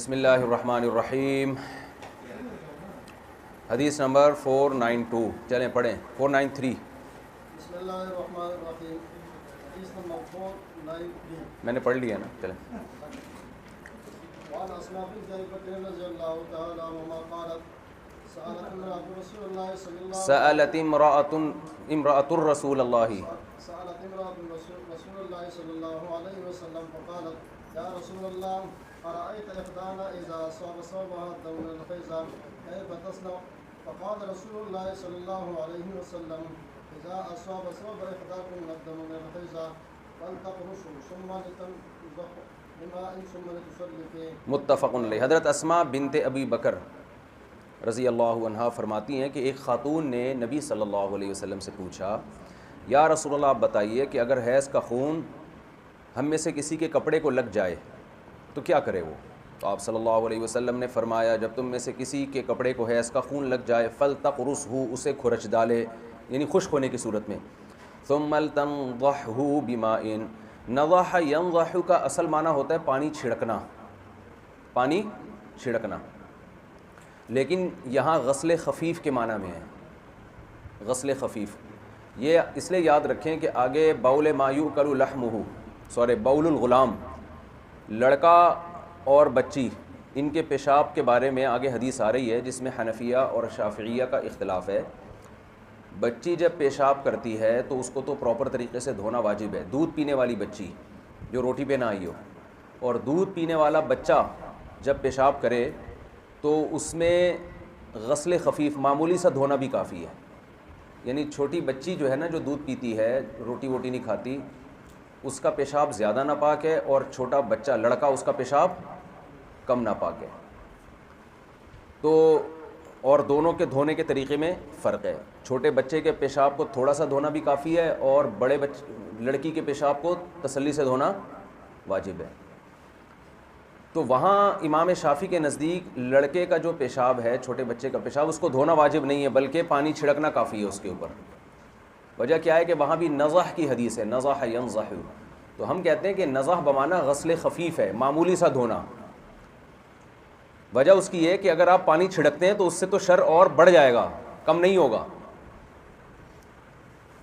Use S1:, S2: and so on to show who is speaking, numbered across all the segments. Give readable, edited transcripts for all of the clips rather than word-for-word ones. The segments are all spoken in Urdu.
S1: بسم اللہ الرحمن الرحیم. حدیث نمبر 492. چلیں پڑھیں 493.
S2: بسم اللہ الرحمن الرحیم. حدیث نمبر 493.
S1: میں نے پڑھ لیا نا. چلیں.
S2: وعن اسماء بنت ابی بکر رضی اللہ تعالی عنہما قالت سألت امرأة رسول اللہ صلی اللہ
S1: سألت امرأة رسول اللہ
S2: سألت امرأة رسول اللہ صلی اللہ علیہ وسلم فقالت یا رسول اللہ أرأيت إحدانا إذا أصاب ثوبها الدم من الخيزة كيف تصنع؟ فقال رسول الله صلى الله عليه وسلم إذا أصاب ثوب إحداكم الدم من الخيزة فلتقرصه ثم لتنضح بماء ثم لتصلي فيه.
S1: متفق علیہ. حضرت اسماء بنت ابی بکر رضی اللہ عنہا فرماتی ہیں کہ ایک خاتون نے نبی صلی اللہ علیہ وسلم سے پوچھا یا رسول اللہ آپ بتائیے کہ اگر حیض کا خون ہم میں سے کسی کے کپڑے کو لگ جائے تو کیا کرے وہ؟ تو آپ صلی اللہ علیہ وسلم نے فرمایا جب تم میں سے کسی کے کپڑے کو حیض کا خون لگ جائے فلتقرصہ اسے کھرچ ڈالے یعنی خشک ہونے کی صورت میں. ثم لتنضحہ بماء. نضح ینضح کا اصل معنی ہوتا ہے پانی چھڑکنا، پانی چھڑکنا، لیکن یہاں غسل خفیف کے معنی میں ہے. غسل خفیف یہ اس لیے یاد رکھیں کہ آگے بول ما یؤکل لحمہ بول الغلام، لڑکا اور بچی ان کے پیشاب کے بارے میں آگے حدیث آ رہی ہے جس میں حنفیہ اور شافعیہ کا اختلاف ہے. بچی جب پیشاب کرتی ہے تو اس کو تو پراپر طریقے سے دھونا واجب ہے. دودھ پینے والی بچی جو روٹی پہ نہ آئی ہو، اور دودھ پینے والا بچہ جب پیشاب کرے تو اس میں غسل خفیف معمولی سا دھونا بھی کافی ہے. یعنی چھوٹی بچی جو ہے نا جو دودھ پیتی ہے، روٹی ووٹی نہیں کھاتی، اس کا پیشاب زیادہ ناپاک ہے، اور چھوٹا بچہ لڑکا اس کا پیشاب کم ناپاک ہے. تو اور دونوں کے دھونے کے طریقے میں فرق ہے. چھوٹے بچے کے پیشاب کو تھوڑا سا دھونا بھی کافی ہے، اور بڑے لڑکی کے پیشاب کو تسلی سے دھونا واجب ہے. تو وہاں امام شافعی کے نزدیک لڑکے کا جو پیشاب ہے، چھوٹے بچے کا پیشاب، اس کو دھونا واجب نہیں ہے بلکہ پانی چھڑکنا کافی ہے اس کے اوپر. وجہ کیا ہے کہ وہاں بھی نضح کی حدیث ہے، نضح ینضح. تو ہم کہتے ہیں کہ نضح بمعنی غسل خفیف ہے، معمولی سا دھونا. وجہ اس کی یہ کہ اگر آپ پانی چھڑکتے ہیں تو اس سے تو شر اور بڑھ جائے گا، کم نہیں ہوگا،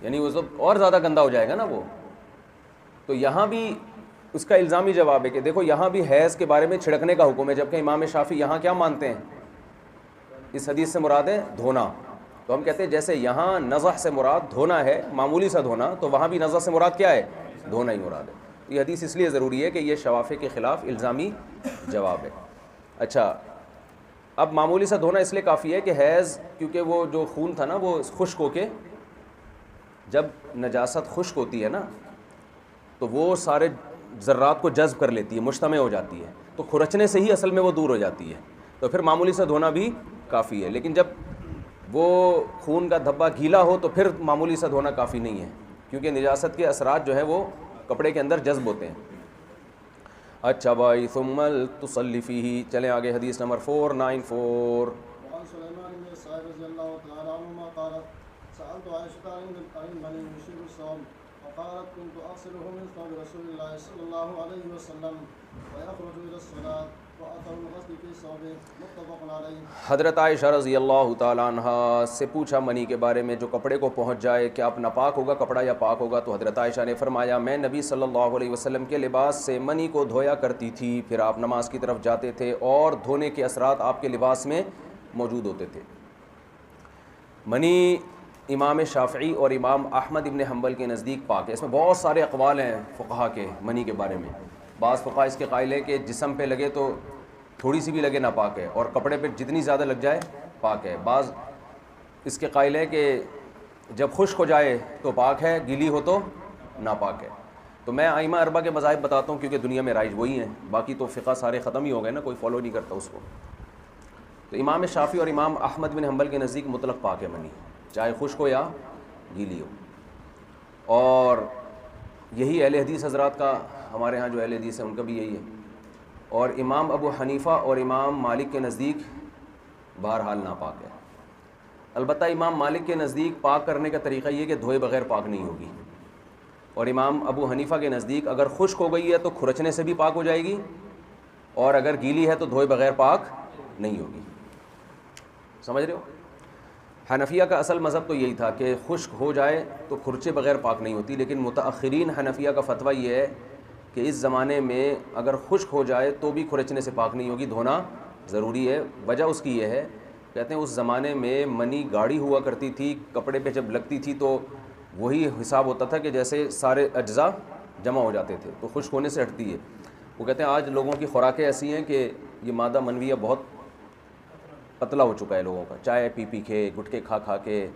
S1: یعنی وہ اور زیادہ گندا ہو جائے گا نا وہ. تو یہاں بھی اس کا الزامی جواب ہے کہ دیکھو یہاں بھی حیض کے بارے میں چھڑکنے کا حکم ہے، جبکہ امام شافعی یہاں کیا مانتے ہیں؟ اس حدیث سے مراد ہے دھونا. تو ہم کہتے ہیں جیسے یہاں نضح سے مراد دھونا ہے، معمولی سا دھونا، تو وہاں بھی نضح سے مراد کیا ہے؟ دھونا ہی مراد ہے. یہ حدیث اس لیے ضروری ہے کہ یہ شوافع کے خلاف الزامی جواب ہے. اچھا، اب معمولی سا دھونا اس لیے کافی ہے کہ حیض کیونکہ وہ جو خون تھا نا وہ خشک ہو کے، جب نجاست خشک ہوتی ہے نا تو وہ سارے ذرات کو جذب کر لیتی ہے، مجتمع ہو جاتی ہے، تو کھرچنے سے ہی اصل میں وہ دور ہو جاتی ہے. تو پھر معمولی سا دھونا بھی کافی ہے. لیکن جب وہ خون کا دھبا گیلا ہو تو پھر معمولی سا دھونا کافی نہیں ہے، کیونکہ نجاست کے اثرات جو ہیں وہ کپڑے کے اندر جذب ہوتے ہیں. اچھا بھائی، ثم تصلی فیہ. چلیں آگے حدیث نمبر 494.
S2: وعن سلیمان بن یسار رضی اللہ تعالی عنہما قالت سألت عائشة عن المني يصيب الصوم فقالت كنت أغسله من ثوب رسول الله صلى الله عليه وسلم ويخرج إلى الصلاة وأثر الغسل في ثوبه متفق عليه.
S1: حضرت عائشہ رضی اللہ تعالیٰ عنہ سے پوچھا منی کے بارے میں، جو کپڑے کو پہنچ جائے کیا اب ناپاک ہوگا کپڑا یا پاک ہوگا؟ تو حضرت عائشہ نے فرمایا میں نبی صلی اللہ علیہ وسلم کے لباس سے منی کو دھویا کرتی تھی، پھر آپ نماز کی طرف جاتے تھے اور دھونے کے اثرات آپ کے لباس میں موجود ہوتے تھے. منی امام شافعی اور امام احمد ابن حنبل کے نزدیک پاک ہے. اس میں بہت سارے اقوال ہیں فقہا کے منی کے بارے میں. بعض فقہا اس کے قائل ہیں کہ جسم پہ لگے تو تھوڑی سی بھی لگے ناپاک ہے، اور کپڑے پہ جتنی زیادہ لگ جائے پاک ہے. بعض اس کے قائل ہیں کہ جب خشک ہو جائے تو پاک ہے، گیلی ہو تو ناپاک ہے. تو میں ائمہ اربعہ کے مذاہب بتاتا ہوں کیونکہ دنیا میں رائج وہی ہیں، باقی تو فقہ سارے ختم ہی ہو گئے نا، کوئی فالو نہیں کرتا اس کو. تو امام شافعی اور امام احمد بن حنبل کے نزدیک مطلق پاک ہے منی، چاہے خشک ہو یا گیلی ہو. اور یہی اہل حدیث حضرات کا، ہمارے ہاں جو اہل حدیث ہیں ان کا بھی یہی ہے. اور امام ابو حنیفہ اور امام مالک کے نزدیک بہرحال ناپاک ہے. البتہ امام مالک کے نزدیک پاک کرنے کا طریقہ یہ کہ دھوئے بغیر پاک نہیں ہوگی، اور امام ابو حنیفہ کے نزدیک اگر خشک ہو گئی ہے تو کھرچنے سے بھی پاک ہو جائے گی، اور اگر گیلی ہے تو دھوئے بغیر پاک نہیں ہوگی. سمجھ رہے ہو؟ حنفیہ کا اصل مذہب تو یہی تھا کہ خشک ہو جائے تو کھرچے بغیر پاک نہیں ہوتی، لیکن متأخرین حنفیہ کا فتویٰ یہ ہے کہ اس زمانے میں اگر خشک ہو جائے تو بھی کھرچنے سے پاک نہیں ہوگی، دھونا ضروری ہے. وجہ اس کی یہ ہے، کہتے ہیں اس زمانے میں منی گاڑی ہوا کرتی تھی، کپڑے پہ جب لگتی تھی تو وہی حساب ہوتا تھا کہ جیسے سارے اجزاء جمع ہو جاتے تھے، تو خشک ہونے سے ہٹتی ہے. وہ کہتے ہیں آج لوگوں کی خوراکیں ایسی ہیں کہ یہ مادہ منویہ بہت پتلا ہو چکا ہے لوگوں کا، چائے پی پی کے، گٹکے کھا کھا کے،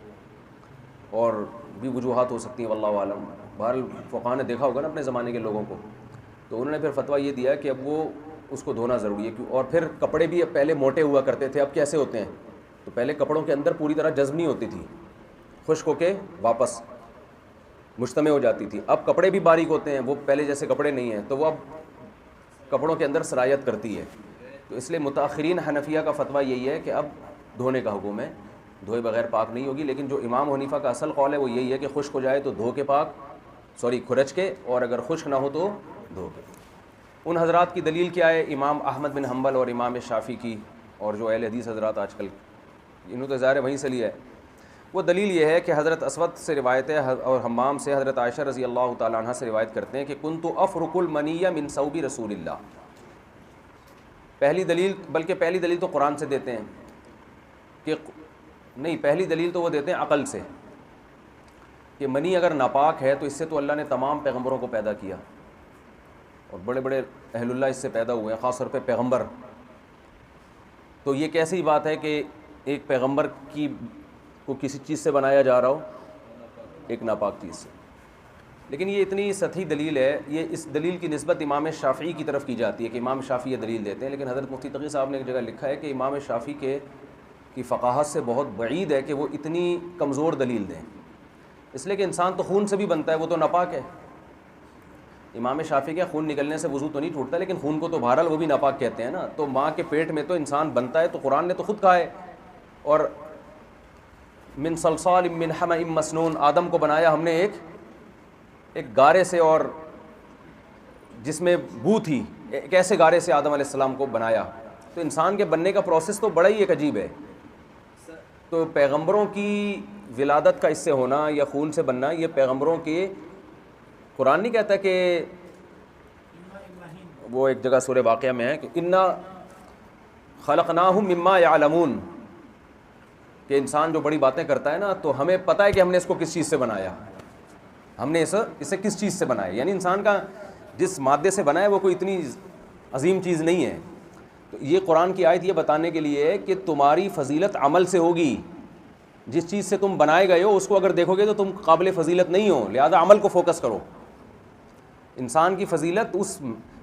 S1: اور بھی وجوہات ہو سکتی ہیں واللہ عالم. بہرحال فقہاء نے دیکھا ہوگا نا اپنے زمانے کے لوگوں کو، تو انہوں نے پھر فتویٰ یہ دیا کہ اب وہ اس کو دھونا ضروری ہے. اور پھر کپڑے بھی پہلے موٹے ہوا کرتے تھے، اب کیسے ہوتے ہیں؟ تو پہلے کپڑوں کے اندر پوری طرح جذب نہیں ہوتی تھی، خشک ہو کے واپس مجتمع ہو جاتی تھی. اب کپڑے بھی باریک ہوتے ہیں، وہ پہلے جیسے کپڑے نہیں ہیں، تو وہ اب کپڑوں کے اندر سرایت کرتی ہے. تو اس لیے متأخرین حنفیہ کا فتویٰ یہی ہے کہ اب دھونے کا حکم ہے، دھوئے بغیر پاک نہیں ہوگی. لیکن جو امام حنیفہ کا اصل قول ہے وہ یہی ہے کہ خشک ہو جائے تو دھو کے پاک، کھرچ کے، اور اگر خشک نہ ہو تو دھو کے. ان حضرات کی دلیل کیا ہے؟ امام احمد بن حنبل اور امام شافعی کی، اور جو اہل حدیث حضرات آج کل، انہوں تو ظاہر وہیں سے لیا ہے. وہ دلیل یہ ہے کہ حضرت اسود سے روایت ہے اور حمام سے حضرت عائشہ رضی اللہ تعالیٰ عنہ سے روایت کرتے ہیں کہ کنت افرق المنی من ثوب رسول اللہ. پہلی دلیل تو قرآن سے دیتے ہیں کہ نہیں، پہلی دلیل تو وہ دیتے ہیں عقل سے کہ منی اگر ناپاک ہے تو اس سے تو اللہ نے تمام پیغمبروں کو پیدا کیا، اور بڑے بڑے اہل اللہ اس سے پیدا ہوئے ہیں، خاص طور پہ پیغمبر. تو یہ کیسی بات ہے کہ ایک پیغمبر کو کسی چیز سے بنایا جا رہا ہو، ایک ناپاک چیز سے. لیکن یہ اتنی سطحی دلیل ہے، یہ اس دلیل کی نسبت امام شافعی کی طرف کی جاتی ہے کہ امام شافعی یہ دلیل دیتے ہیں. لیکن حضرت مفتی تقی صاحب نے ایک جگہ لکھا ہے کہ امام شافعی کی فقاہت سے بہت بعید ہے کہ وہ اتنی کمزور دلیل دیں، اس لیے کہ انسان تو خون سے بھی بنتا ہے، وہ تو ناپاک ہے. امام شافعی کا خون نکلنے سے وضو تو نہیں ٹوٹتا، لیکن خون کو تو بہرحال وہ بھی ناپاک کہتے ہیں نا. تو ماں کے پیٹ میں تو انسان بنتا ہے، تو قرآن نے تو خود کہا ہے. اور من صلصال من حمأ مسنون، آدم کو بنایا ہم نے ایک گارے سے، اور جس میں بو تھی، ایک ایسے گارے سے آدم علیہ السلام کو بنایا. تو انسان کے بننے کا پروسیس تو بڑا ہی ایک عجیب ہے. تو پیغمبروں کی ولادت کا اس سے ہونا یا خون سے بننا، یہ پیغمبروں کے، قرآن نہیں کہتا کہ وہ ایک جگہ سورہ واقعہ میں ہے کہ انا خلقناہم مما یعلمون، کہ انسان جو بڑی باتیں کرتا ہے نا، تو ہمیں پتہ ہے کہ ہم نے اس کو کس چیز سے بنایا، ہم نے اسے کس چیز سے بنایا. یعنی انسان کا جس مادے سے بنا ہے وہ کوئی اتنی عظیم چیز نہیں ہے. تو یہ قرآن کی آیت یہ بتانے کے لیے ہے کہ تمہاری فضیلت عمل سے ہوگی. جس چیز سے تم بنائے گئے ہو اس کو اگر دیکھو گے تو تم قابل فضیلت نہیں ہو، لہذا عمل کو فوکس کرو. انسان کی فضیلت اس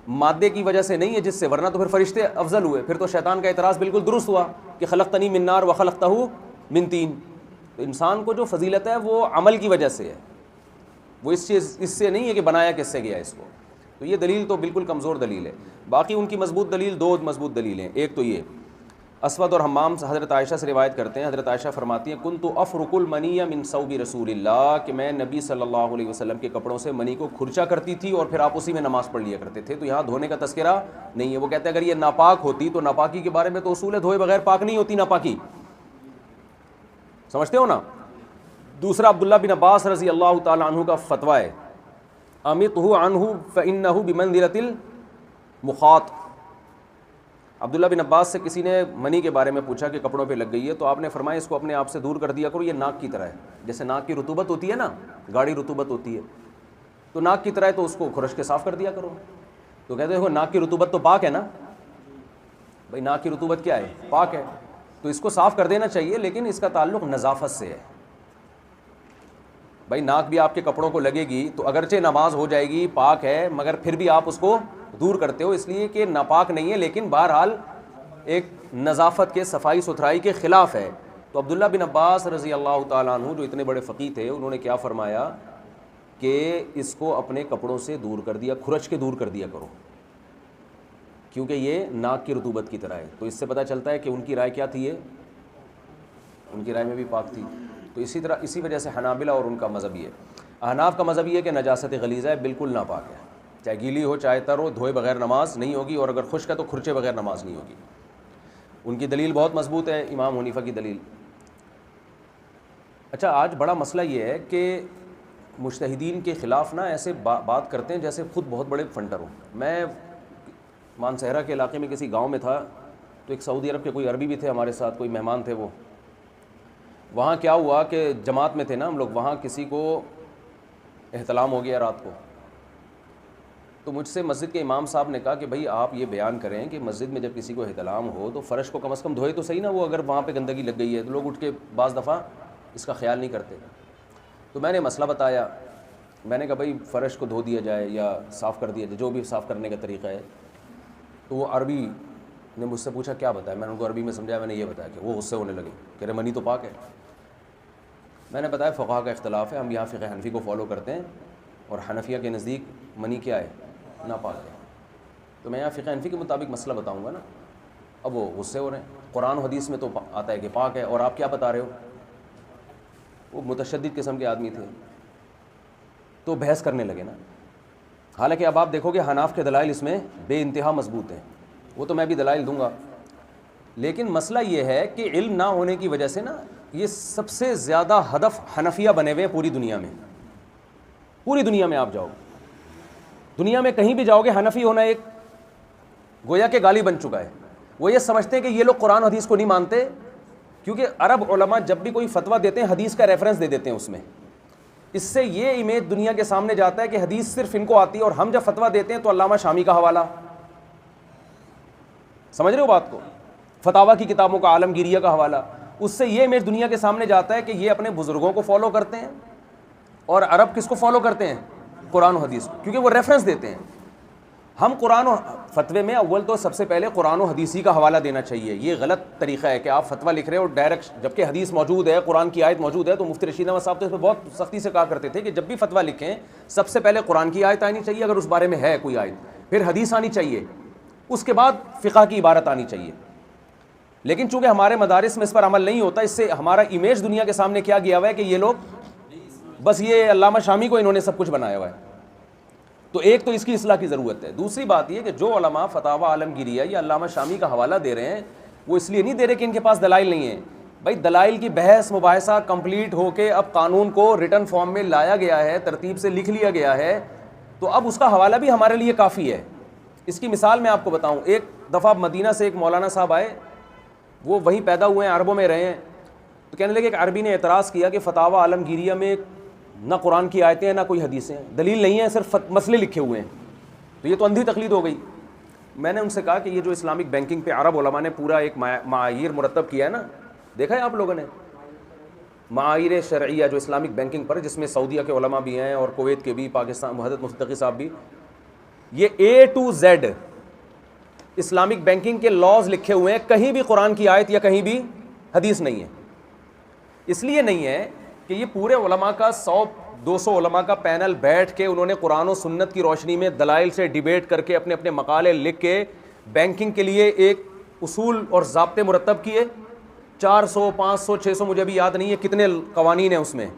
S1: مادے کی وجہ سے نہیں ہے جس سے، ورنہ تو پھر فرشتے افضل ہوئے. پھر تو شیطان کا اعتراض بالکل درست ہوا کہ خلقتنی من نار وخلقتہ من طین. تو انسان کو جو فضیلت ہے وہ عمل کی وجہ سے ہے، وہ اس سے نہیں ہے کہ بنایا کس سے گیا اس کو. تو یہ دلیل تو بالکل کمزور دلیل ہے. باقی ان کی مضبوط دلیل، دو مضبوط دلیلیں. ایک تو یہ اسود اور حمام سے حضرت عائشہ سے روایت کرتے ہیں، حضرت عائشہ فرماتی ہیں کنت افرق المنی من ثوب رسول اللہ، کہ میں نبی صلی اللہ علیہ وسلم کے کپڑوں سے منی کو کھرچا کرتی تھی اور پھر آپ اسی میں نماز پڑھ لیا کرتے تھے. تو یہاں دھونے کا تذکرہ نہیں ہے. وہ کہتے ہیں اگر یہ ناپاک ہوتی تو ناپاکی کے بارے میں تو اصول ہے دھوئے بغیر پاک نہیں ہوتی ناپاکی، سمجھتے ہو نا. دوسرا عبداللہ بن عباس رضی اللہ تعالیٰ عنہ کا فتویٰ ہے امتہ عنہ فانہ بمنزلۃ المخاط. عبداللہ بن عباس سے کسی نے منی کے بارے میں پوچھا کہ کپڑوں پہ لگ گئی ہے، تو آپ نے فرمایا اس کو اپنے آپ سے دور کر دیا کرو، یہ ناک کی طرح ہے. جیسے ناک کی رطوبت ہوتی ہے نا، گاڑی رطوبت ہوتی ہے، تو ناک کی طرح ہے، تو اس کو خرش کے صاف کر دیا کرو. تو کہتے ہیں ناک کی رطوبت تو پاک ہے نا بھائی، ناک کی رطوبت کیا ہے؟ پاک ہے، تو اس کو صاف کر دینا چاہیے. لیکن اس کا تعلق نظافت سے ہے. بھائی ناک بھی آپ کے کپڑوں کو لگے گی تو اگرچہ نماز ہو جائے گی، پاک ہے، مگر پھر بھی آپ اس کو دور کرتے ہو اس لیے کہ ناپاک نہیں ہے، لیکن بہرحال ایک نظافت کے، صفائی ستھرائی کے خلاف ہے. تو عبداللہ بن عباس رضی اللہ تعالیٰ عنہ جو اتنے بڑے فقیہ تھے، انہوں نے کیا فرمایا کہ اس کو اپنے کپڑوں سے دور کر دیا، کھرچ کے دور کر دیا کرو، کیونکہ یہ ناک کی رطوبت کی طرح ہے. تو اس سے پتہ چلتا ہے کہ ان کی رائے کیا تھی، ان کی رائے میں بھی پاک تھی. تو اسی وجہ سے حنابلہ اور ان کا مذہب یہ ہے. احناف کا مذہب یہ ہے کہ نجاست غلیظہ ہے، بالکل ناپاک ہے. چاہے گیلی ہو چاہے تر ہو، دھوئے بغیر نماز نہیں ہوگی، اور اگر خشک ہے تو کھرچے بغیر نماز نہیں ہوگی۔ ان کی دلیل بہت مضبوط ہے، امام حنیفہ کی دلیل۔ اچھا، آج بڑا مسئلہ یہ ہے کہ مجتہدین کے خلاف نا ایسے بات کرتے ہیں جیسے خود بہت بڑے فنٹر ہوں۔ میں مانسہرہ کے علاقے میں کسی گاؤں میں تھا، تو ایک سعودی عرب کے کوئی عربی بھی تھے ہمارے ساتھ، کوئی مہمان تھے وہ۔ وہاں کیا ہوا کہ جماعت میں تھے نا ہم لوگ، وہاں کسی کو احتلام ہو گیا رات کو، تو مجھ سے مسجد کے امام صاحب نے کہا کہ بھائی آپ یہ بیان کریں کہ مسجد میں جب کسی کو احتلام ہو تو فرش کو کم از کم دھوئے تو صحیح نا، وہ اگر وہاں پہ گندگی لگ گئی ہے تو لوگ اٹھ کے بعض دفعہ اس کا خیال نہیں کرتے۔ تو میں نے مسئلہ بتایا، میں نے کہا بھائی فرش کو دھو دیا جائے یا صاف کر دیا جائے، جو بھی صاف کرنے کا طریقہ ہے۔ تو وہ عربی نے مجھ سے پوچھا کیا بتایا، میں نے ان کو عربی میں سمجھایا، میں نے یہ بتایا کہ وہ غصے ہونے لگے، کہہ رہے منی تو پاک ہے۔ میں نے بتایا فقہا کا اختلاف ہے، ہم یہاں فقہ حنفی کو فالو کرتے ہیں، اور حنفیہ کے نزدیک منی کیا ہے، ناپاک ہے۔ تو میں یہاں فقہ حنفی کے مطابق مسئلہ بتاؤں گا نا۔ اب وہ غصے ہو رہے ہیں، قرآن و حدیث میں تو آتا ہے کہ پاک ہے، اور آپ کیا بتا رہے ہو؟ وہ متشدد قسم کے آدمی تھے، تو بحث کرنے لگے نا۔ حالانکہ اب آپ دیکھو گے حناف کے دلائل اس میں بے انتہا مضبوط ہیں، وہ تو میں بھی دلائل دوں گا، لیکن مسئلہ یہ ہے کہ علم نہ ہونے کی وجہ سے نا یہ سب سے زیادہ ہدف حنفیہ بنے ہوئے ہیں پوری دنیا میں۔ پوری دنیا میں آپ جاؤ، دنیا میں کہیں بھی جاؤ گے، حنفی ہونا ایک گویا کہ گالی بن چکا ہے۔ وہ یہ سمجھتے ہیں کہ یہ لوگ قرآن و حدیث کو نہیں مانتے، کیونکہ عرب علماء جب بھی کوئی فتویٰ دیتے ہیں حدیث کا ریفرنس دے دیتے ہیں اس میں۔ اس سے یہ امیج دنیا کے سامنے جاتا ہے کہ حدیث صرف ان کو آتی ہے، اور ہم جب فتویٰ دیتے ہیں تو علامہ شامی کا حوالہ، سمجھ رہے ہو بات کو، فتاویٰ کی کتابوں کا، عالمگیریہ کا حوالہ۔ اس سے یہ امیج دنیا کے سامنے جاتا ہے کہ یہ اپنے بزرگوں کو فالو کرتے ہیں، اور عرب کس کو فالو کرتے ہیں؟ قرآن و حدیث کو، کیونکہ وہ ریفرنس دیتے ہیں۔ ہم قرآن و فتوے میں اول تو سب سے پہلے قرآن و حدیثی کا حوالہ دینا چاہیے۔ یہ غلط طریقہ ہے کہ آپ فتویٰ لکھ رہے ہو ڈائریکٹ، جبکہ حدیث موجود ہے، قرآن کی آیت موجود ہے۔ تو مفتی رشید احمد صاحب تو اس پہ بہت سختی سے کہا کرتے تھے کہ جب بھی فتویٰ لکھیں سب سے پہلے قرآن کی آیت آنی چاہیے اگر اس بارے میں ہے کوئی آیت، پھر حدیث آنی چاہیے، اس کے بعد فقہ کی عبارت آنی چاہیے۔ لیکن چونکہ ہمارے مدارس میں اس پر عمل نہیں ہوتا، اس سے ہمارا امیج دنیا کے سامنے کیا گیا ہوا ہے کہ یہ لوگ بس یہ علامہ شامی کو انہوں نے سب کچھ بنایا ہوا ہے۔ تو ایک تو اس کی اصلاح کی ضرورت ہے۔ دوسری بات یہ کہ جو علماء فتاویٰ عالمگیریہ یا علامہ شامی کا حوالہ دے رہے ہیں وہ اس لیے نہیں دے رہے کہ ان کے پاس دلائل نہیں ہیں۔ بھائی دلائل کی بحث مباحثہ کمپلیٹ ہو کے اب قانون کو ریٹن فارم میں لایا گیا ہے، ترتیب سے لکھ لیا گیا ہے، تو اب اس کا حوالہ بھی ہمارے لیے کافی ہے۔ اس کی مثال میں آپ کو بتاؤں، ایک دفعہ مدینہ سے ایک مولانا صاحب آئے، وہ وہیں پیدا ہوئے ہیں، عربوں میں رہے ہیں، تو کہنے لگے کہ عربی نے اعتراض کیا کہ فتاویٰ عالمگیریہ میں نہ قرآن کی آیتیں ہیں نہ کوئی حدیثیں، دلیل نہیں ہے، صرف مسئلے لکھے ہوئے ہیں، تو یہ تو اندھی تقلید ہو گئی۔ میں نے ان سے کہا کہ یہ جو اسلامک بینکنگ پہ عرب علماء نے پورا ایک معایر مرتب کیا ہے نا، دیکھا ہے آپ لوگوں نے معایر شرعیہ جو اسلامک بینکنگ پر، جس میں سعودیہ کے علماء بھی ہیں اور کویت کے بھی، پاکستان حضرت مفتی تقی صاحب بھی، یہ A to Z Islamic banking کے لاز لکھے ہوئے ہیں، کہیں بھی قرآن کی آیت یا کہیں بھی حدیث نہیں ہے۔ اس لیے نہیں ہے کہ یہ پورے علماء کا 100-200 علماء کا پینل بیٹھ کے انہوں نے قرآن و سنت کی روشنی میں دلائل سے ڈیبیٹ کر کے اپنے اپنے مقالے لکھ کے بینکنگ کے لیے ایک اصول اور ضابطے مرتب کیے، 400 500 600 مجھے بھی یاد نہیں ہے کتنے قوانین ہیں اس میں،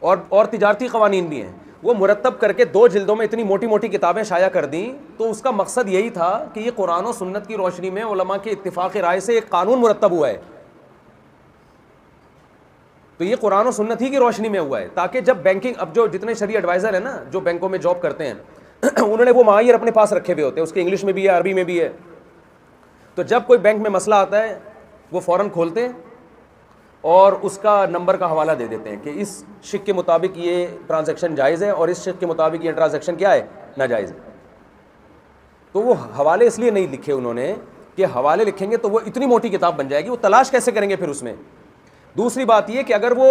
S1: اور تجارتی قوانین بھی ہیں، وہ مرتب کر کے 2 جلدوں میں اتنی موٹی موٹی کتابیں شائع کر دیں۔ تو اس کا مقصد یہی تھا کہ یہ قرآن و سنت کی روشنی میں علماء کے اتفاق رائے سے ایک قانون مرتب ہوا ہے، تو یہ قرآن و سنت ہی کی روشنی میں ہوا ہے، تاکہ جب بینکنگ، اب جو جتنے شرعی ایڈوائزر ہیں نا جو بینکوں میں جاب کرتے ہیں انہوں نے وہ معایر اپنے پاس رکھے ہوئے ہوتے ہیں، اس کے انگلش میں بھی ہے، عربی میں بھی ہے، تو جب کوئی بینک میں مسئلہ آتا ہے وہ فوراً کھولتے ہیں اور اس کا نمبر کا حوالہ دے دیتے ہیں کہ اس شک کے مطابق یہ ٹرانزیکشن جائز ہے اور اس شک کے مطابق یہ ٹرانزیکشن کیا ہے، ناجائز ہے۔ تو وہ حوالے اس لیے نہیں لکھے انہوں نے کہ حوالے لکھیں گے تو وہ اتنی موٹی کتاب بن جائے گی، وہ تلاش کیسے کریں گے پھر اس میں۔ دوسری بات یہ کہ اگر وہ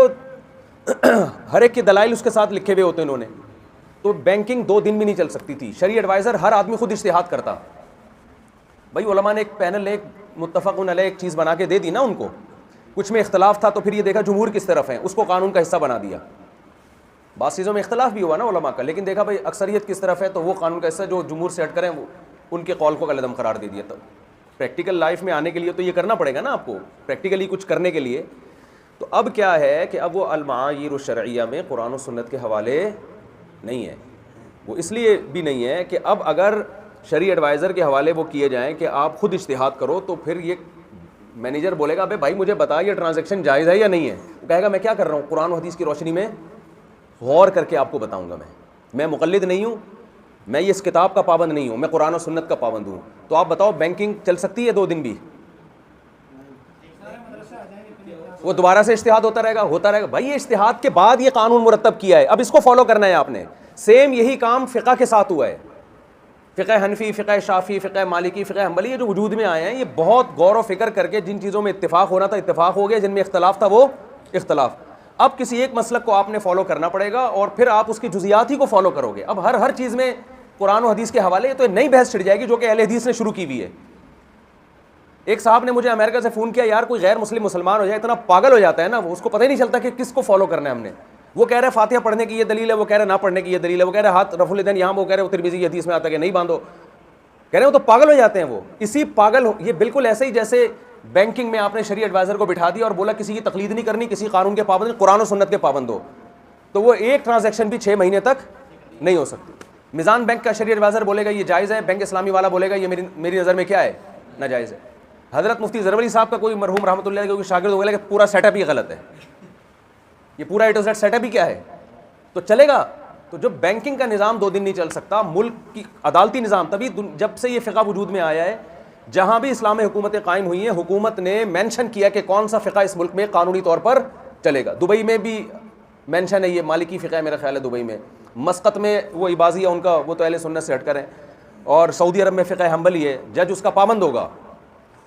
S1: ہر ایک کے دلائل اس کے ساتھ لکھے ہوئے ہوتے انہوں نے، تو بینکنگ 2 دن بھی نہیں چل سکتی تھی۔ شرعی ایڈوائزر ہر آدمی خود اجتہاد کرتا، بھائی علماء نے ایک پینل، ایک متفق علیہ ایک چیز بنا کے دے دی نا ان کو، کچھ میں اختلاف تھا تو پھر یہ دیکھا جمہور کس طرف ہیں، اس کو قانون کا حصہ بنا دیا۔ بعض چیزوں میں اختلاف بھی ہوا نا علماء کا، لیکن دیکھا بھائی اکثریت کس طرف ہے تو وہ قانون کا حصہ، جو جمہور سے ہٹ کریں وہ ان کے قول کو قلعدم قرار دے دیا۔ تو پریکٹیکل لائف میں آنے کے لیے تو یہ کرنا پڑے گا نا آپ کو، پریکٹیکلی کچھ کرنے کے لیے۔ تو اب کیا ہے کہ اب وہ المعایر الشرعیہ میں قرآن و سنت کے حوالے نہیں ہیں، وہ اس لیے بھی نہیں ہے کہ اب اگر شرعی ایڈوائزر کے حوالے وہ کیے جائیں کہ آپ خود اجتہاد کرو, تو پھر یہ مینیجر بولے گا بھائی مجھے بتا یہ ٹرانزیکشن جائز ہے یا نہیں ہے, وہ کہے گا میں کیا کر رہا ہوں, قرآن و حدیث کی روشنی میں غور کر کے آپ کو بتاؤں گا. میں مقلد نہیں ہوں, میں یہ اس کتاب کا پابند نہیں ہوں, میں قرآن و سنت کا پابند ہوں. تو آپ بتاؤ بینکنگ چل سکتی ہے 2 دن بھی؟ وہ دوبارہ سے اجتہاد ہوتا رہے گا. بھائی یہ اجتہاد کے بعد یہ قانون مرتب کیا ہے, اب اس کو فالو کرنا ہے آپ نے. سیم یہی کام فقہ کے ساتھ ہوا ہے. فقہ حنفی, فقہ شافعی, فقہ مالکی, فقہ حنبلی, یہ جو وجود میں آئے ہیں یہ بہت غور و فکر کر کے جن چیزوں میں اتفاق ہونا تھا اتفاق ہو گیا, جن میں اختلاف تھا وہ اختلاف. اب کسی ایک مسلک کو آپ نے فالو کرنا پڑے گا اور پھر آپ اس کی جزیات ہی کو فالو کرو گے. اب ہر چیز میں قرآن و حدیث کے حوالے تو نئی بحث چھڑ جائے گی جو کہ اہل حدیث نے شروع کی ہوئی ہے. ایک صاحب نے مجھے امریکہ سے فون کیا, یار کوئی غیر مسلم مسلمان ہو جائے اتنا پاگل ہو جاتا ہے نا, اس کو پتہ ہی نہیں چلتا کہ کس کو فالو کرنا ہے ہم نے. وہ کہہ رہے فاتحہ پڑھنے کی یہ دلیل ہے, وہ کہہ رہے نہ پڑھنے کی یہ دلیل ہے, وہ کہہ رہے ہاتھ رفع الیدین یہاں, وہ کہہ رہے وہ ترمذی حدیث میں آتا ہے کہ نہیں باندھو. کہہ رہے وہ تو پاگل ہو جاتے ہیں. وہ اسی پاگل یہ بالکل ایسے ہی جیسے بینکنگ میں آپ نے شرعی ایڈوائزر کو بٹھا دیا اور بولا کسی کی تقلید نہیں کرنی, کسی قانون کے پابند, قرآن و سنت کے پابند ہو, تو وہ ایک ٹرانزیکشن بھی 6 مہینے تک نہیں ہو سکتی. میزان بینک کا شرعی ایڈوائزر بولے گا یہ جائز ہے, بینک اسلامی والا بولے گا یہ میری نظر میں کیا ہے, ناجائز ہے. حضرت مفتی زرولی صاحب کا کوئی مرحوم رحمۃ اللہ علیہ کا شاگرد بولے کہ پورا سیٹ اپ ہی غلط ہے, یہ پورا اے ٹو زیڈ سیٹ اپ ہی کیا ہے, تو چلے گا. تو جو بینکنگ کا نظام 2 دن نہیں چل سکتا, ملک کی عدالتی نظام, تبھی جب سے یہ فقہ وجود میں آیا ہے جہاں بھی اسلامی حکومتیں قائم ہوئی ہیں, حکومت نے مینشن کیا کہ کون سا فقہ اس ملک میں قانونی طور پر چلے گا. دبئی میں بھی مینشن ہے, یہ مالکی فقہ ہے میرا خیال ہے دبئی میں. مسقط میں وہ عباضی ہے ان کا, وہ تو اہل سنت سے ہٹ کر ہیں. اور سعودی عرب میں فقہ حنبلی ہے, جج اس کا پابند ہوگا.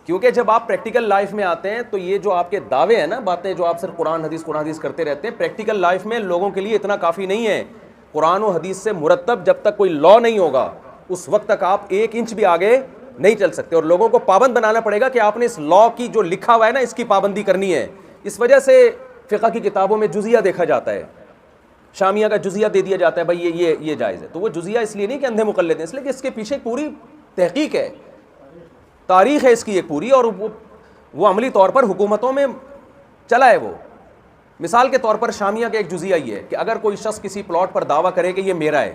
S1: کیونکہ جب آپ پریکٹیکل لائف میں آتے ہیں تو یہ جو آپ کے دعوے ہیں نا, باتیں جو آپ صرف قرآن حدیث کرتے رہتے ہیں, پریکٹیکل لائف میں لوگوں کے لیے اتنا کافی نہیں ہے. قرآن و حدیث سے مرتب جب تک کوئی لا نہیں ہوگا اس وقت تک آپ 1 انچ بھی آگے نہیں چل سکتے, اور لوگوں کو پابند بنانا پڑے گا کہ آپ نے اس لا کی جو لکھا ہوا ہے نا اس کی پابندی کرنی ہے. اس وجہ سے فقہ کی کتابوں میں جزیہ دیکھا جاتا ہے, شامیہ کا جزیہ دے دیا جاتا ہے, بھائی یہ جائز ہے. تو وہ جزیہ اس لیے نہیں کہ اندھے مقلد ہیں, اس لیے کہ اس کے پیچھے پوری تحقیق ہے, تاریخ ہے اس کی ایک پوری, اور وہ عملی طور پر حکومتوں میں چلا ہے. وہ مثال کے طور پر شامیہ کا ایک جزیہ یہ ہے کہ اگر کوئی شخص کسی پلاٹ پر دعویٰ کرے کہ یہ میرا ہے,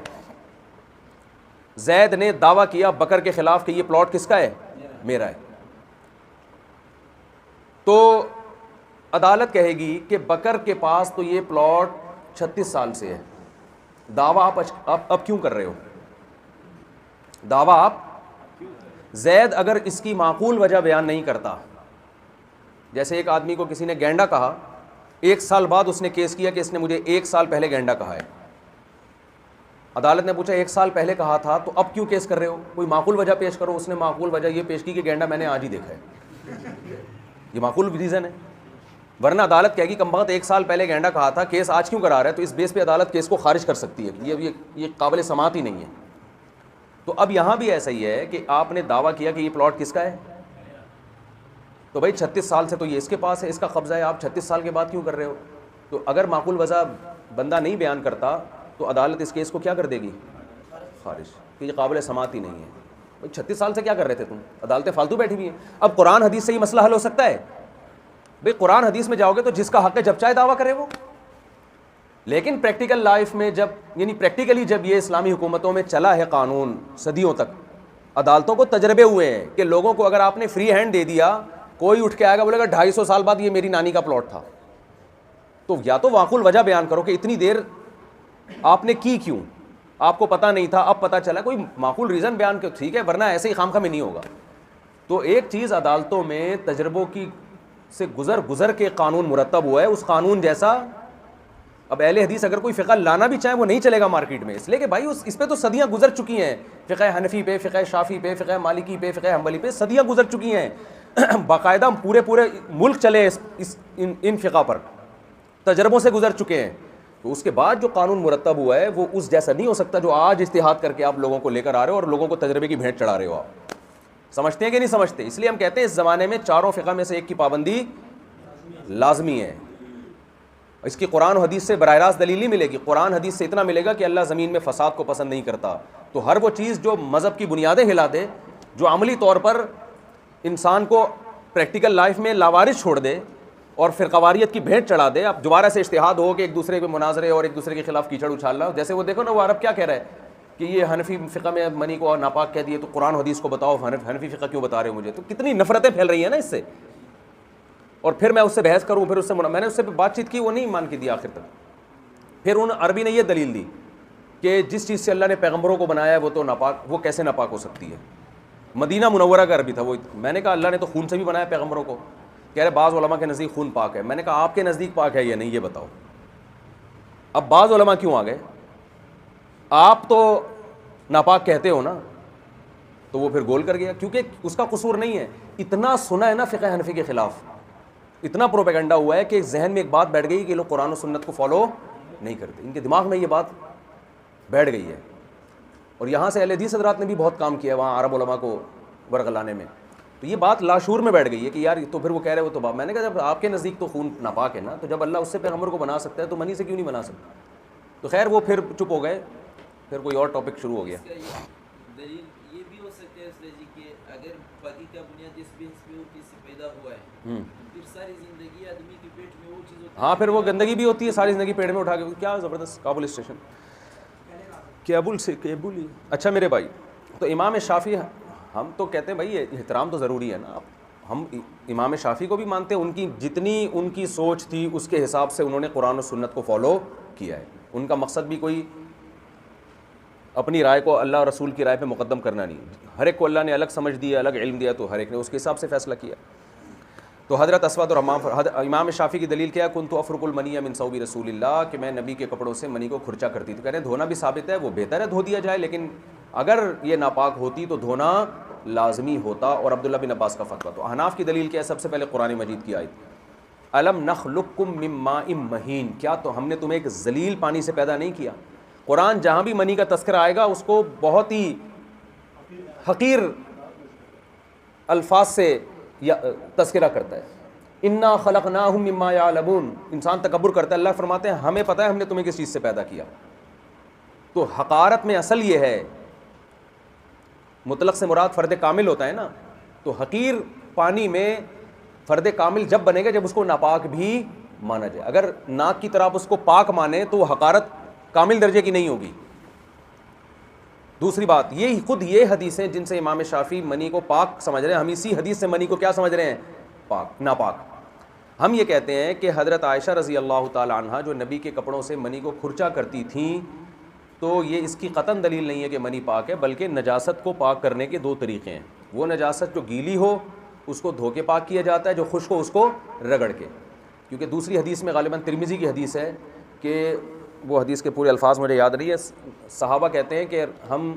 S1: زید نے دعویٰ کیا بکر کے خلاف کہ یہ پلاٹ کس کا ہے, میرا ہے, تو عدالت کہے گی کہ بکر کے پاس تو یہ پلاٹ 36 سال سے ہے, دعویٰ آپ اب کیوں کر رہے ہو, دعویٰ آپ. زید اگر اس کی معقول وجہ بیان نہیں کرتا, جیسے ایک آدمی کو کسی نے گینڈا کہا, 1 سال بعد اس نے کیس کیا کہ اس نے مجھے 1 سال پہلے گینڈا کہا ہے. عدالت نے پوچھا 1 سال پہلے کہا تھا تو اب کیوں کیس کر رہے ہو, کوئی معقول وجہ پیش کرو. اس نے معقول وجہ یہ پیش کی کہ گینڈا میں نے آج ہی دیکھا ہے, یہ معقول ریزن ہے. ورنہ عدالت کہے گی کم بخت 1 سال پہلے گینڈا کہا تھا, کیس آج کیوں کرا رہا ہے, تو اس بیس پہ عدالت کیس کو خارج کر سکتی ہے, یہ قابل سماعت ہی نہیں ہے. تو اب یہاں بھی ایسا ہی ہے کہ آپ نے دعویٰ کیا کہ یہ پلاٹ کس کا ہے, تو بھائی 36 سال سے تو یہ اس کے پاس ہے, اس کا قبضہ ہے, آپ 36 سال کے بعد کیوں کر رہے ہو. تو اگر معقول وجہ بندہ نہیں بیان کرتا تو عدالت اس کیس کو کیا کر دے گی, خارج, کہ یہ قابل سماعت ہی نہیں ہے. بھائی 36 سال سے کیا کر رہے تھے تم, عدالتیں فالتو بیٹھی ہوئی ہیں. اب قرآن حدیث سے یہ مسئلہ حل ہو سکتا ہے. بھائی قرآن حدیث میں جاؤ گے تو جس کا حق ہے جب چاہے دعویٰ کرے وہ, لیکن پریکٹیکل لائف میں جب یعنی پریکٹیکلی جب یہ اسلامی حکومتوں میں چلا ہے قانون صدیوں تک, عدالتوں کو تجربے ہوئے ہیں کہ لوگوں کو اگر آپ نے فری ہینڈ دے دیا, کوئی اٹھ کے آئے گا بولے گا 250 سال بعد یہ میری نانی کا پلاٹ تھا, تو یا تو معقول وجہ بیان کرو کہ اتنی دیر آپ نے کی کیوں, آپ کو پتہ نہیں تھا اب پتہ چلا, کوئی معقول ریزن بیان کرو, ٹھیک ہے, ورنہ ایسے ہی خام میں نہیں ہوگا. تو ایک چیز عدالتوں میں تجربوں کی سے گزر کے قانون مرتب ہوا ہے, اس قانون جیسا اب اہل حدیث اگر کوئی فقہ لانا بھی چاہے وہ نہیں چلے گا مارکیٹ میں, اس لیے کہ بھائی اس پہ تو صدیاں گزر چکی ہیں, فقہ حنفی پہ, فقہ شافعی پہ, فقہ مالکی پہ, فقہ حنبلی پہ صدیاں گزر چکی ہیں. باقاعدہ پورے ملک چلے ان فقہ پر, تجربوں سے گزر چکے ہیں. تو اس کے بعد جو قانون مرتب ہوا ہے وہ اس جیسا نہیں ہو سکتا جو آج اجتہاد کر کے آپ لوگوں کو لے کر آ رہے ہو اور لوگوں کو تجربے کی بھیٹ چڑھا رہے ہو. آپ سمجھتے ہیں کہ نہیں سمجھتے؟ اس لیے ہم کہتے ہیں اس زمانے میں چاروں فقہ میں سے ایک کی پابندی لازمی ہے. اس کی قرآن و حدیث سے براہ راست دلیل نہیں ملے گی, قرآن حدیث سے اتنا ملے گا کہ اللہ زمین میں فساد کو پسند نہیں کرتا. تو ہر وہ چیز جو مذہب کی بنیادیں ہلا دے, جو عملی طور پر انسان کو پریکٹیکل لائف میں لاوارث چھوڑ دے اور فرقواریت کی بھیٹ چڑھا دے, اب دوبارہ سے اجتہاد ہو کہ ایک دوسرے پہ مناظرے اور ایک دوسرے کے خلاف کیچڑ اچھالنا. جیسے وہ دیکھو نا, وہ عرب کیا کہہ رہا ہے کہ یہ حنفی فقہ میں منی کو ناپاک کہہ دیے تو قرآن حدیث کو بتاؤ، حنفی فقہ کیوں بتا رہے ہو مجھے؟ تو کتنی نفرتیں پھیل رہی ہیں نا اس سے. اور پھر میں اس سے بحث کروں، پھر اس سے میں نے اس سے بات چیت کی، وہ نہیں مان کے دیا آخر تک. پھر ان عربی نے یہ دلیل دی کہ جس چیز سے اللہ نے پیغمبروں کو بنایا ہے وہ تو ناپاک، وہ کیسے ناپاک ہو سکتی ہے؟ مدینہ منورہ کا عربی تھا وہ. میں نے کہا اللہ نے تو خون سے بھی بنایا پیغمبروں کو. کہہ رہے بعض علماء کے نزدیک خون پاک ہے. میں نے کہا آپ کے نزدیک پاک ہے یا نہیں یہ بتاؤ. اب بعض علماء کیوں آ گئے؟ آپ تو ناپاک کہتے ہو نا. تو وہ پھر گول کر گیا، کیونکہ اس کا قصور نہیں ہے. اتنا سنا ہے نا فقہ حنفی کے خلاف، اتنا پروپیگنڈا ہوا ہے کہ ذہن میں ایک بات بیٹھ گئی کہ لوگ قرآن و سنت کو فالو نہیں کرتے. ان کے دماغ میں یہ بات بیٹھ گئی ہے. اور یہاں سے اہل حدیث حضرات نے بھی بہت کام کیا وہاں عرب علماء کو ورغلانے میں. تو یہ بات لاشعور میں بیٹھ گئی ہے کہ یار تو پھر وہ کہہ رہے وہ تو میں نے کہا جب آپ کے نزدیک تو خون ناپاک ہے نا، تو جب اللہ اس سے پیغمبر کو بنا سکتا ہے تو منی سے کیوں نہیں بنا سکتا؟ تو خیر وہ پھر چپ ہو گئے. پھر کوئی اور ٹاپک شروع ہو گیا.
S3: دلیل یہ بھی ہو سکتا ہے اس لیے کہ اگر پاکی کا بنیاد اس بیس پہ ہوتی سے پیدا ہوا ہے پھر ساری زندگی آدمی کے پیٹ میں وہ چیز ہوتی ہے.
S1: ہاں پھر وہ گندگی بھی ہوتی ہے ساری زندگی پیٹ میں اٹھا کے. کیا زبردست کابل اسٹیشن کیبل سے کیبل ہی. اچھا میرے بھائی، تو امام شافعی ہم تو کہتے ہیں بھائی احترام تو ضروری ہے نا. ہم امام شافعی کو بھی مانتے ہیں، ان کی جتنی ان کی سوچ تھی اس کے حساب سے انہوں نے قرآن و سنت کو فالو کیا ہے. ان کا مقصد بھی کوئی اپنی رائے کو اللہ اور رسول کی رائے پہ مقدم کرنا نہیں. ہر ایک کو اللہ نے الگ سمجھ دیا، الگ علم دیا، تو ہر ایک نے اس کے حساب سے فیصلہ کیا. تو حضرت اسود اور امام شافعی کی دلیل کیا ہے؟ کنت افرق المنی من ثوب رسول اللہ، کہ میں نبی کے کپڑوں سے منی کو کھرچا کرتی تھی. کہہ رہے ہیں دھونا بھی ثابت ہے، وہ بہتر ہے دھو دیا جائے، لیکن اگر یہ ناپاک ہوتی تو دھونا لازمی ہوتا. اور عبداللہ بن عباس کا فتویٰ. تو احناف کی دلیل کیا ہے؟ سب سے پہلے قرآن مجید کی آیت الم نخلقکم من ماء مہین، کیا تو ہم نے تمہیں ایک ذلیل پانی سے پیدا نہیں کیا؟ قرآن جہاں بھی منی کا تذکرہ آئے گا اس کو بہت ہی حقیر الفاظ سے تذکرہ کرتا ہے. انا خلقناہم مما یعلمون، انسان تکبر کرتا ہے. اللہ فرماتے ہیں ہمیں پتہ ہے ہم نے تمہیں کس چیز سے پیدا کیا. تو حقارت میں اصل یہ ہے، مطلق سے مراد فرد کامل ہوتا ہے نا. تو حقیر پانی میں فرد کامل جب بنے گا جب اس کو ناپاک بھی مانا جائے. اگر ناک کی طرح آپ اس کو پاک مانے تو وہ حقارت کامل درجے کی نہیں ہوگی. دوسری بات یہ حدیثیں جن سے امام شافعی منی کو پاک سمجھ رہے ہیں، ہم اسی حدیث سے منی کو کیا سمجھ رہے ہیں؟ پاک، ناپاک. ہم یہ کہتے ہیں کہ حضرت عائشہ رضی اللہ تعالی عنہا جو نبی کے کپڑوں سے منی کو کھرچا کرتی تھیں، تو یہ اس کی قطعاً دلیل نہیں ہے کہ منی پاک ہے، بلکہ نجاست کو پاک کرنے کے دو طریقے ہیں. وہ نجاست جو گیلی ہو اس کو دھو کے پاک کیا جاتا ہے، جو خشک ہو اس کو رگڑ کے. کیونکہ دوسری حدیث میں غالباً ترمذی کی حدیث ہے کہ وہ حدیث کے پورے الفاظ مجھے یاد نہیں ہے. صحابہ کہتے ہیں کہ ہم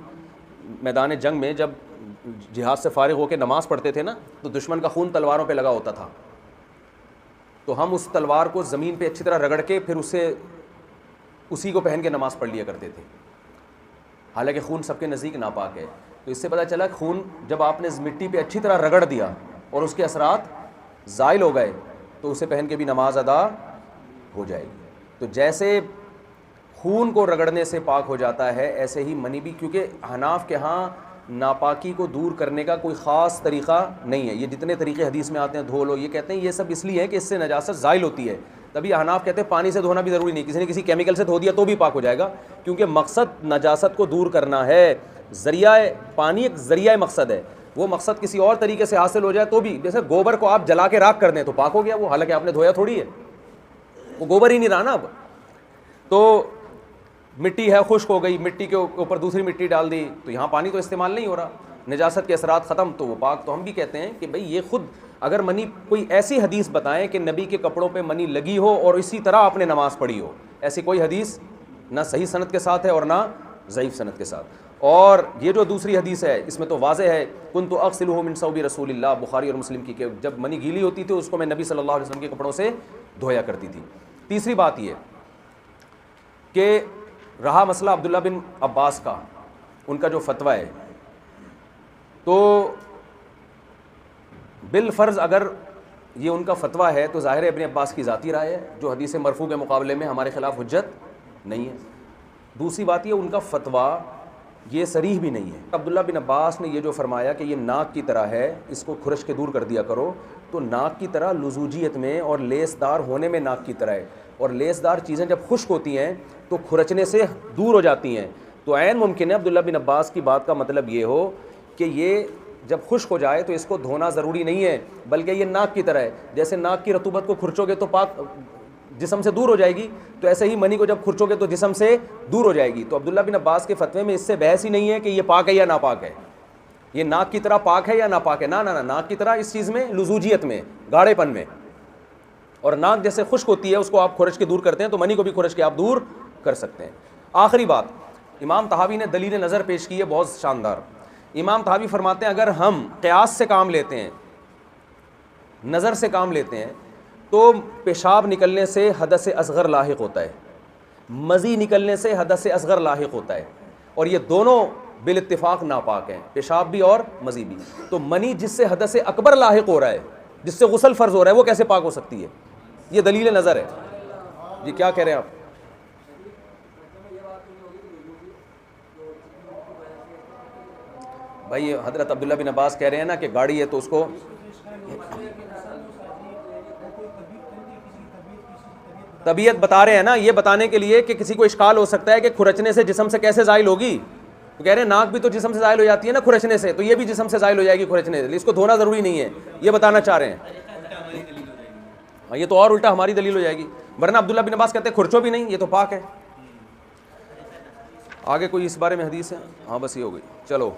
S1: میدان جنگ میں جب جہاد سے فارغ ہو کے نماز پڑھتے تھے نا، تو دشمن کا خون تلواروں پہ لگا ہوتا تھا. تو ہم اس تلوار کو زمین پہ اچھی طرح رگڑ کے پھر اسی کو پہن کے نماز پڑھ لیا کرتے تھے. حالانکہ خون سب کے نزدیک ناپاک ہے. تو اس سے پتہ چلا کہ خون جب آپ نے مٹی پہ اچھی طرح رگڑ دیا اور اس کے اثرات زائل ہو گئے تو اسے پہن کے بھی نماز ادا ہو جائے گی. تو جیسے خون کو رگڑنے سے پاک ہو جاتا ہے ایسے ہی منی بھی، کیونکہ حناف کے ہاں ناپاکی کو دور کرنے کا کوئی خاص طریقہ نہیں ہے. یہ جتنے طریقے حدیث میں آتے ہیں دھو لو، یہ کہتے ہیں یہ سب اس لیے ہے کہ اس سے نجاست زائل ہوتی ہے. تبھی حناف کہتے ہیں پانی سے دھونا بھی ضروری نہیں، کسی نے کسی کیمیکل سے دھو دیا تو بھی پاک ہو جائے گا، کیونکہ مقصد نجاست کو دور کرنا ہے. ذریعہ پانی ایک ذریعہ مقصد ہے، وہ مقصد کسی اور طریقے سے حاصل ہو جائے تو بھی، جیسے گوبر کو آپ جلا کے راکھ کر دیں تو پاک ہو گیا وہ، حالانکہ آپ نے دھویا تھوڑی ہے، وہ گوبر ہی نہیں رہا نا. اب تو مٹی ہے خشک ہو گئی، مٹی کے اوپر دوسری مٹی ڈال دی تو یہاں پانی تو استعمال نہیں ہو رہا، نجاست کے اثرات ختم تو وہ پاک. تو ہم بھی کہتے ہیں کہ بھئی یہ خود اگر منی کوئی ایسی حدیث بتائیں کہ نبی کے کپڑوں پہ منی لگی ہو اور اسی طرح آپ نے نماز پڑھی ہو، ایسی کوئی حدیث نہ صحیح سند کے ساتھ ہے اور نہ ضعیف سند کے ساتھ. اور یہ جو دوسری حدیث ہے اس میں تو واضح ہے کنت اغسلہ من ثوب رسول اللہ، بخاری اور مسلم کی، کہ جب منی گیلی ہوتی تھی اس کو میں نبی صلی اللہ علیہ وسلم کے کپڑوں سے دھویا کرتی تھی. تیسری بات یہ کہ رہا مسئلہ عبداللہ بن عباس کا، ان کا جو فتویٰ ہے، تو بالفرض اگر یہ ان کا فتویٰ ہے تو ظاہر ابن عباس کی ذاتی رائے ہے جو حدیث مرفوع کے مقابلے میں ہمارے خلاف حجت نہیں ہے. دوسری بات یہ ان کا فتویٰ یہ صریح بھی نہیں ہے. عبداللہ بن عباس نے یہ جو فرمایا کہ یہ ناک کی طرح ہے، اس کو کھرچ کے دور کر دیا کرو، تو ناک کی طرح لزوجیت میں اور لیس دار ہونے میں ناک کی طرح ہے، اور لیس دار چیزیں جب خشک ہوتی ہیں تو کھرچنے سے دور ہو جاتی ہیں. تو عین ممکن ہے عبداللہ بن عباس کی بات کا مطلب یہ ہو کہ یہ جب خشک ہو جائے تو اس کو دھونا ضروری نہیں ہے، بلکہ یہ ناک کی طرح ہے، جیسے ناک کی رطوبت کو کھرچو گے تو پاک جسم سے دور ہو جائے گی، تو ایسے ہی منی کو جب کھرچو گے تو جسم سے دور ہو جائے گی۔ تو عبداللہ بن عباس کے فتوے میں اس سے بحث ہی نہیں ہے کہ یہ پاک ہے یا ناپاک ہے، یہ ناک کی طرح پاک ہے یا ناپاک ہے، نہ ناک کی طرح اس چیز میں لزوجیت میں، گاڑھے پن میں، اور ناک جیسے خشک ہوتی ہے اس کو آپ کھرچ کے دور کرتے ہیں تو منی کو بھی کھرچ کے آپ دور کر سکتے ہیں۔ آخری بات، امام طحاوی نے دلیل نظر پیش کی ہے بہت شاندار۔ امام طحاوی فرماتے ہیں اگر ہم قیاس سے کام لیتے ہیں، نظر سے کام لیتے ہیں، تو پیشاب نکلنے سے حدث اصغر لاحق ہوتا ہے، مزی نکلنے سے حدث اصغر لاحق ہوتا ہے، اور یہ دونوں بالاتفاق ناپاک ہیں، پیشاب بھی اور مزی بھی۔ تو منی جس سے حدث اکبر لاحق ہو رہا ہے، جس سے غسل فرض ہو رہا ہے، وہ کیسے پاک ہو سکتی ہے؟ یہ دلیل نظر ہے۔ جی کیا کہہ رہے ہیں آپ؟ بھائی حضرت عبداللہ بن عباس کہہ رہے ہیں نا کہ گاڑی ہے تو اس کو طبیعت بتا رہے ہیں نا، یہ بتانے کے لیے کہ کسی کو اشکال ہو سکتا ہے کہ کھرچنے سے جسم سے کیسے زائل ہوگی، تو کہہ رہے ہیں ناک بھی تو جسم سے زائل ہو جاتی ہے نا کھرچنے سے، تو یہ بھی جسم سے زائل ہو جائے گی کھرچنے سے، اس کو دھونا ضروری نہیں ہے، یہ بتانا چاہ رہے ہیں۔ ہاں یہ تو اور الٹا ہماری دلیل ہو جائے گی، ورنہ عبداللہ بن عباس کہتے ہیں کھرچو بھی نہیں، یہ تو پاک ہے۔ آگے کوئی اس بارے میں حدیث ہے؟ ہاں بس یہ ہو گئی، چلو۔